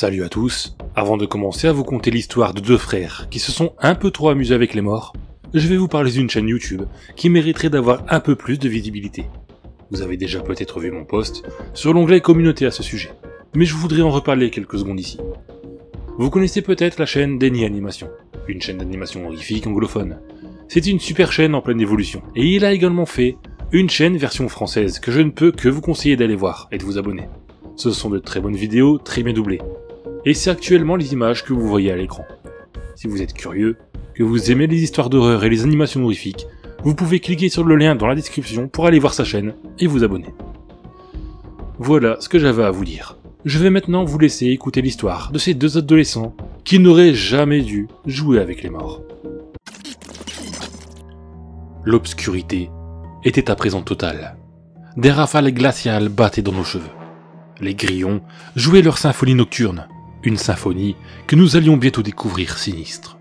Salut à tous, avant de commencer à vous conter l'histoire de deux frères qui se sont un peu trop amusés avec les morts, je vais vous parler d'une chaîne YouTube qui mériterait d'avoir un peu plus de visibilité. Vous avez déjà peut-être vu mon post sur l'onglet communauté à ce sujet, mais je voudrais en reparler quelques secondes ici. Vous connaissez peut-être la chaîne Denny Animation, une chaîne d'animation horrifique anglophone. C'est une super chaîne en pleine évolution, et il a également fait une chaîne version française que je ne peux que vous conseiller d'aller voir et de vous abonner. Ce sont de très bonnes vidéos, très bien doublées. Et c'est actuellement les images que vous voyez à l'écran. Si vous êtes curieux, que vous aimez les histoires d'horreur et les animations horrifiques, vous pouvez cliquer sur le lien dans la description pour aller voir sa chaîne et vous abonner. Voilà ce que j'avais à vous dire. Je vais maintenant vous laisser écouter l'histoire de ces deux adolescents qui n'auraient jamais dû jouer avec les morts. L'obscurité était à présent totale. Des rafales glaciales battaient dans nos cheveux. Les grillons jouaient leur symphonie nocturne, une symphonie que nous allions bientôt découvrir sinistre.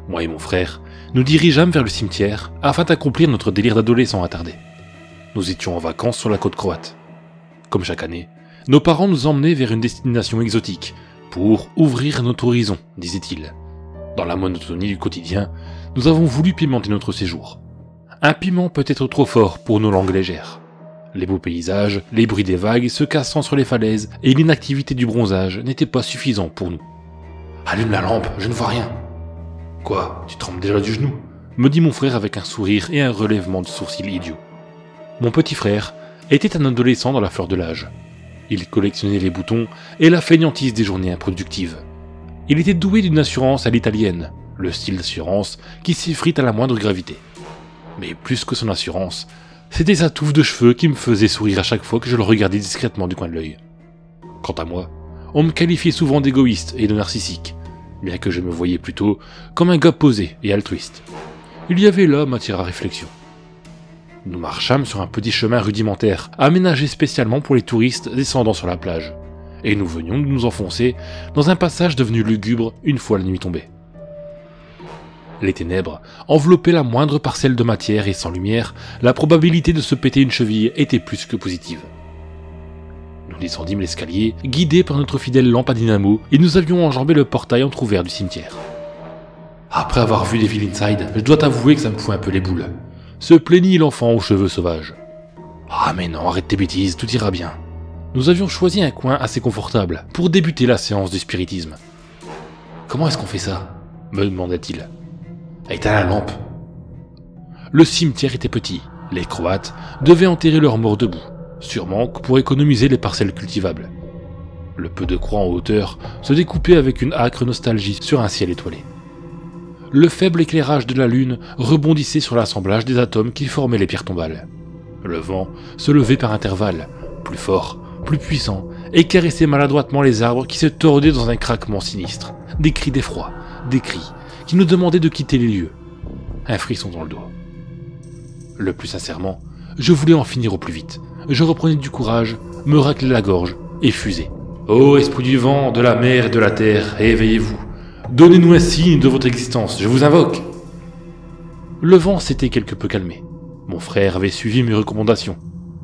Moi et mon frère nous dirigeâmes vers le cimetière afin d'accomplir notre délire d'adolescent attardé. Nous étions en vacances sur la côte croate. Comme chaque année, nos parents nous emmenaient vers une destination exotique pour ouvrir notre horizon, disaient-ils. Dans la monotonie du quotidien, nous avons voulu pimenter notre séjour. Un piment peut-être trop fort pour nos langues légères. Les beaux paysages, les bruits des vagues se cassant sur les falaises et l'inactivité du bronzage n'étaient pas suffisants pour nous. « Allume la lampe, je ne vois rien !»« Quoi, tu trembles déjà du genou ?» me dit mon frère avec un sourire et un relèvement de sourcils idiot. Mon petit frère était un adolescent dans la fleur de l'âge. Il collectionnait les boutons et la fainéantise des journées improductives. Il était doué d'une assurance à l'italienne, le style d'assurance qui s'effrite à la moindre gravité. Mais plus que son assurance, c'était sa touffe de cheveux qui me faisait sourire à chaque fois que je le regardais discrètement du coin de l'œil. Quant à moi, on me qualifiait souvent d'égoïste et de narcissique, bien que je me voyais plutôt comme un gars posé et altruiste. Il y avait là matière à réflexion. Nous marchâmes sur un petit chemin rudimentaire, aménagé spécialement pour les touristes descendant sur la plage, et nous venions de nous enfoncer dans un passage devenu lugubre une fois la nuit tombée. Les ténèbres enveloppaient la moindre parcelle de matière et sans lumière, la probabilité de se péter une cheville était plus que positive. Nous descendîmes l'escalier, guidés par notre fidèle lampe à dynamo, et nous avions enjambé le portail entrouvert du cimetière. Après avoir vu les villes inside, je dois t'avouer que ça me fout un peu les boules. Se plaignit l'enfant aux cheveux sauvages. Ah mais non, arrête tes bêtises, tout ira bien. Nous avions choisi un coin assez confortable pour débuter la séance de spiritisme. Comment est-ce qu'on fait ça ? Me demandait-il. Éteins la lampe. Le cimetière était petit. Les Croates devaient enterrer leurs morts debout, sûrement pour économiser les parcelles cultivables. Le peu de croix en hauteur se découpait avec une âcre nostalgie sur un ciel étoilé. Le faible éclairage de la lune rebondissait sur l'assemblage des atomes qui formaient les pierres tombales. Le vent se levait par intervalles, plus fort, plus puissant, et caressait maladroitement les arbres qui se tordaient dans un craquement sinistre. Des cris d'effroi, des cris qui nous demandaient de quitter les lieux. Un frisson dans le dos. Le plus sincèrement, je voulais en finir au plus vite. Je reprenais du courage, me raclais la gorge et fusais. Ô esprit du vent, de la mer et de la terre, éveillez-vous. Donnez-nous un signe de votre existence, je vous invoque. Le vent s'était quelque peu calmé. Mon frère avait suivi mes recommandations.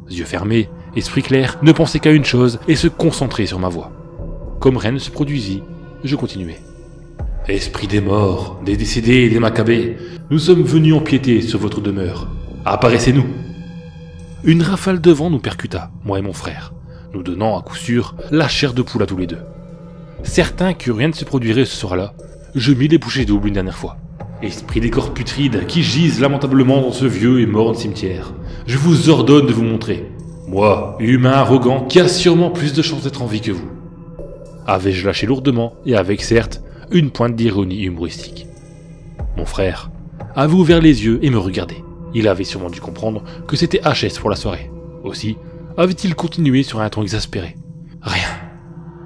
Yeux fermés, esprit clair, ne pensait qu'à une chose et se concentrer sur ma voix. Comme rien ne se produisit, je continuais. Esprit des morts, des décédés et des macabées, nous sommes venus empiéter sur votre demeure. Apparaissez-nous. Une rafale de vent nous percuta, moi et mon frère, nous donnant à coup sûr la chair de poule à tous les deux. Certain que rien ne se produirait ce soir-là, je mis les bouchées doubles une dernière fois. Esprit des corps putrides qui gisent lamentablement dans ce vieux et morne cimetière, je vous ordonne de vous montrer. Moi, humain arrogant, qui a sûrement plus de chances d'être en vie que vous. Avais-je lâché lourdement, et avec certes, une pointe d'ironie humoristique. Mon frère avait ouvert les yeux et me regardait. Il avait sûrement dû comprendre que c'était HS pour la soirée. Aussi, avait-il continué sur un ton exaspéré. Rien.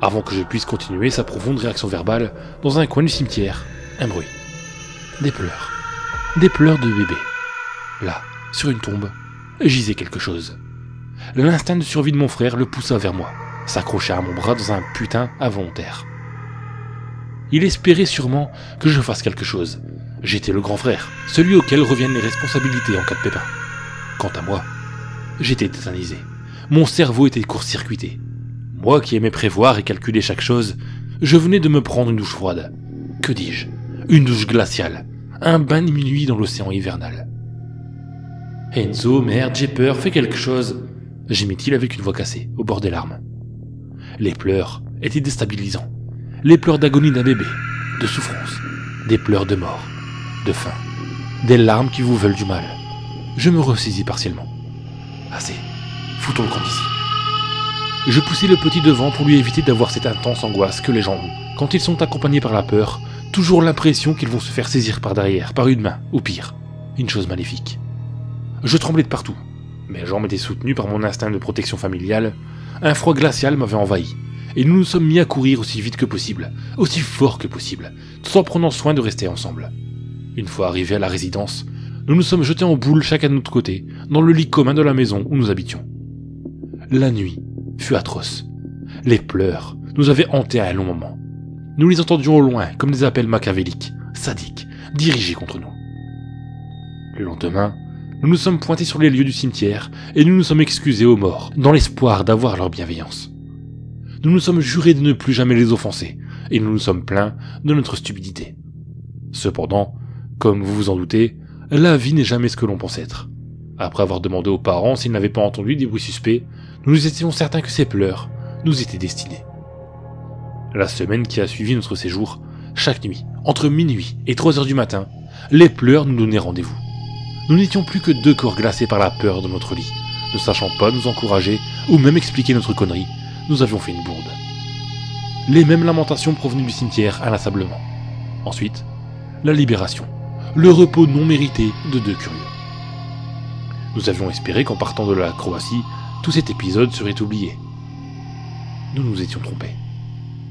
Avant que je puisse continuer sa profonde réaction verbale, dans un coin du cimetière, un bruit. Des pleurs. Des pleurs de bébé. Là, sur une tombe, gisait quelque chose. L'instinct de survie de mon frère le poussa vers moi, s'accrocha à mon bras dans un putain involontaire. Il espérait sûrement que je fasse quelque chose. J'étais le grand frère, celui auquel reviennent les responsabilités en cas de pépin. Quant à moi, j'étais tétanisé. Mon cerveau était court-circuité. Moi qui aimais prévoir et calculer chaque chose, Je venais de me prendre une douche froide. Que dis-je? Une douche glaciale. Un bain de minuit dans l'océan hivernal. Enzo, merde, j'ai peur, fais quelque chose, gémit-il avec une voix cassée, au bord des larmes. Les pleurs étaient déstabilisants. Les pleurs d'agonie d'un bébé, de souffrance, des pleurs de mort, de faim, des larmes qui vous veulent du mal. Je me ressaisis partiellement. Assez, foutons le camp d'ici. Je poussai le petit devant pour lui éviter d'avoir cette intense angoisse que les gens ont quand ils sont accompagnés par la peur, toujours l'impression qu'ils vont se faire saisir par derrière, par une main, ou pire, une chose maléfique. Je tremblais de partout. Mes jambes étaient soutenues par mon instinct de protection familiale. Un froid glacial m'avait envahi, et nous nous sommes mis à courir aussi vite que possible, aussi fort que possible, tout en prenant soin de rester ensemble. Une fois arrivés à la résidence, nous nous sommes jetés en boule chacun de notre côté, dans le lit commun de la maison où nous habitions. La nuit fut atroce. Les pleurs nous avaient hantés à un long moment. Nous les entendions au loin comme des appels machiavéliques, sadiques, dirigés contre nous. Le lendemain, nous nous sommes pointés sur les lieux du cimetière et nous nous sommes excusés aux morts, dans l'espoir d'avoir leur bienveillance. Nous nous sommes jurés de ne plus jamais les offenser, et nous nous sommes plaints de notre stupidité. Cependant, comme vous vous en doutez, la vie n'est jamais ce que l'on pense être. Après avoir demandé aux parents s'ils n'avaient pas entendu des bruits suspects, nous étions certains que ces pleurs nous étaient destinés. La semaine qui a suivi notre séjour, chaque nuit, entre minuit et 3 heures du matin, les pleurs nous donnaient rendez-vous. Nous n'étions plus que 2 corps glacés par la peur dans notre lit, ne sachant pas nous encourager ou même expliquer notre connerie, nous avions fait une bourde. Les mêmes lamentations provenaient du cimetière inlassablement. Ensuite, la libération, le repos non mérité de 2 curieux. Nous avions espéré qu'en partant de la Croatie, tout cet épisode serait oublié. Nous nous étions trompés.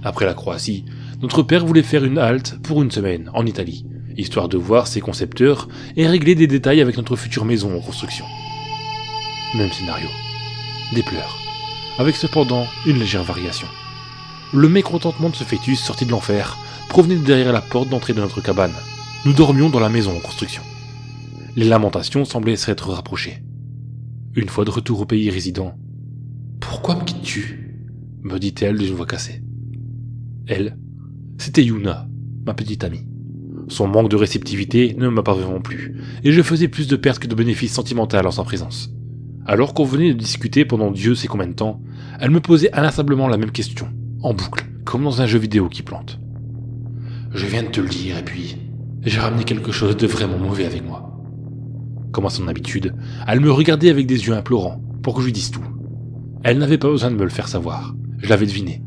Après la Croatie, notre père voulait faire une halte pour une semaine en Italie, histoire de voir ses concepteurs et régler des détails avec notre future maison en construction. Même scénario. Des pleurs. Avec cependant une légère variation. Le mécontentement de ce fœtus sorti de l'enfer provenait de derrière la porte d'entrée de notre cabane. Nous dormions dans la maison en construction. Les lamentations semblaient s'être rapprochées. Une fois de retour au pays résident, « Pourquoi me quittes-tu » me dit-elle d'une voix cassée. Elle, c'était Yuna, ma petite amie. Son manque de réceptivité ne m'a pas vraiment plu, et je faisais plus de pertes que de bénéfices sentimentaux en sa présence. Alors qu'on venait de discuter pendant Dieu sait combien de temps, elle me posait inlassablement la même question, en boucle, comme dans un jeu vidéo qui plante. Je viens de te le dire, et puis, j'ai ramené quelque chose de vraiment mauvais avec moi. Comme à son habitude, elle me regardait avec des yeux implorants, pour que je lui dise tout. Elle n'avait pas besoin de me le faire savoir, je l'avais deviné.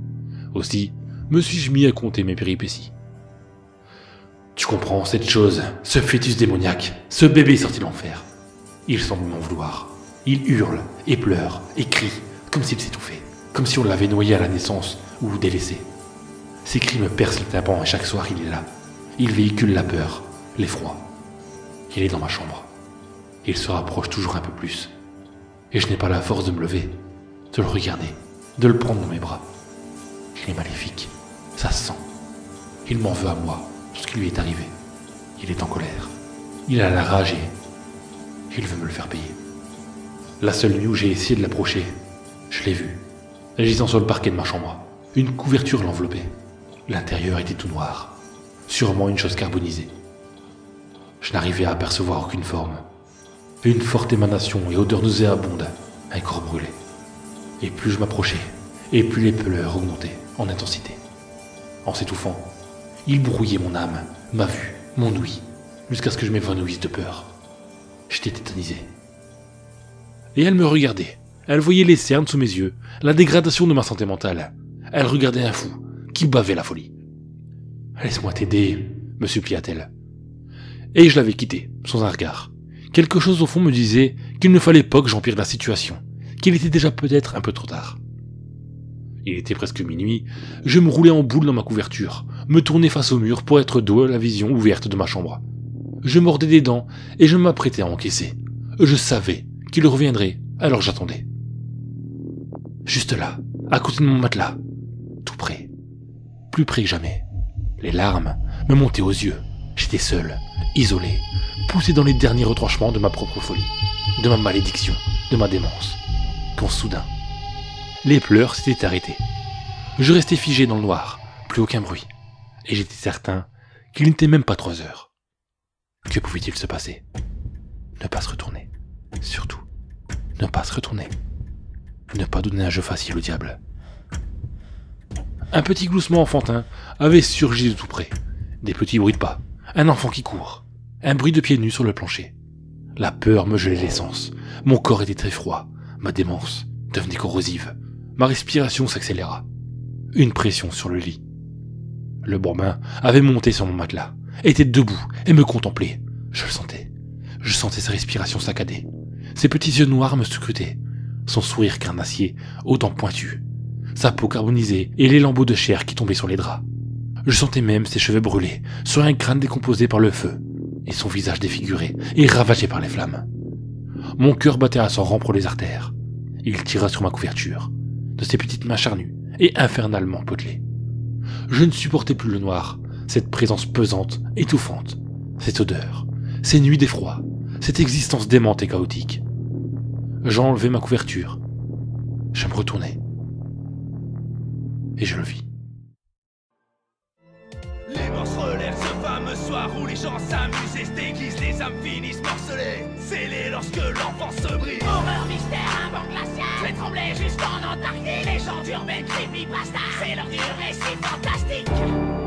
Aussi, me suis-je mis à compter mes péripéties. Tu comprends, cette chose, ce fœtus démoniaque, ce bébé sorti de l'enfer. Il semble m'en vouloir. Il hurle, et pleure, et crie, comme s'il s'étouffait, comme si on l'avait noyé à la naissance, ou délaissé. Ses cris me percent le tympan et chaque soir il est là. Il véhicule la peur, l'effroi. Il est dans ma chambre. Il se rapproche toujours un peu plus. Et je n'ai pas la force de me lever, de le regarder, de le prendre dans mes bras. Il est maléfique, ça se sent. Il m'en veut à moi, tout ce qui lui est arrivé. Il est en colère. Il a la rage et il veut me le faire payer. La seule nuit où j'ai essayé de l'approcher, je l'ai vu, gisant sur le parquet de ma chambre. Une couverture l'enveloppait. L'intérieur était tout noir, sûrement une chose carbonisée. Je n'arrivais à apercevoir aucune forme. Une forte émanation et odeur nauséabonde, un corps brûlé. Et plus je m'approchais, et plus les pleurs augmentaient en intensité. En s'étouffant, il brouillait mon âme, ma vue, mon ouïe, jusqu'à ce que je m'évanouisse de peur. J'étais tétanisé. Et elle me regardait. Elle voyait les cernes sous mes yeux, la dégradation de ma santé mentale. Elle regardait un fou, qui bavait la folie. « Laisse-moi t'aider », me supplia-t-elle. Et je l'avais quitté, sans un regard. Quelque chose au fond me disait qu'il ne fallait pas que j'empire la situation, qu'il était déjà peut-être un peu trop tard. Il était presque minuit, je me roulais en boule dans ma couverture, me tournais face au mur pour être dos à la vision ouverte de ma chambre. Je mordais des dents et je m'apprêtais à encaisser. Je savais qu'il reviendrait, alors j'attendais. Juste là, à côté de mon matelas, tout près, plus près que jamais. Les larmes me montaient aux yeux. J'étais seul, isolé, poussé dans les derniers retranchements de ma propre folie, de ma malédiction, de ma démence. Quand soudain, les pleurs s'étaient arrêtés. Je restais figé dans le noir, plus aucun bruit, et j'étais certain qu'il n'était même pas 3 heures. Que pouvait-il se passer? Ne pas se retourner. Surtout, ne pas se retourner. Ne pas donner un jeu facile au diable. Un petit gloussement enfantin avait surgi de tout près. Des petits bruits de pas, un enfant qui court, un bruit de pieds nus sur le plancher. La peur me gelait l'essence, mon corps était très froid, ma démence devenait corrosive, ma respiration s'accéléra. Une pression sur le lit. Le bambin avait monté sur mon matelas, était debout et me contemplait. Je le sentais. Je sentais sa respiration saccadée. Ses petits yeux noirs me scrutaient. Son sourire carnassier, aux dents pointues. Sa peau carbonisée et les lambeaux de chair qui tombaient sur les draps. Je sentais même ses cheveux brûlés sur un crâne décomposé par le feu et son visage défiguré et ravagé par les flammes. Mon cœur battait à s'en rompre les artères. Il tira sur ma couverture, de ses petites mains charnues et infernalement potelées. Je ne supportais plus le noir, cette présence pesante, étouffante, cette odeur, ces nuits d'effroi, cette existence démente et chaotique. J'enlevai ma couverture. Je me retournai. Et je le vis. Les morts relèvent ce fameux soir où les gens s'amusent et se déguisent, les âmes finissent morcelées, scellées lorsque l'enfant se brise. Horreur, mystère, un vent glacial fait trembler jusqu'en Antarctique. Les gens d'urbaine creepypasta, c'est l'heure du récit fantastique.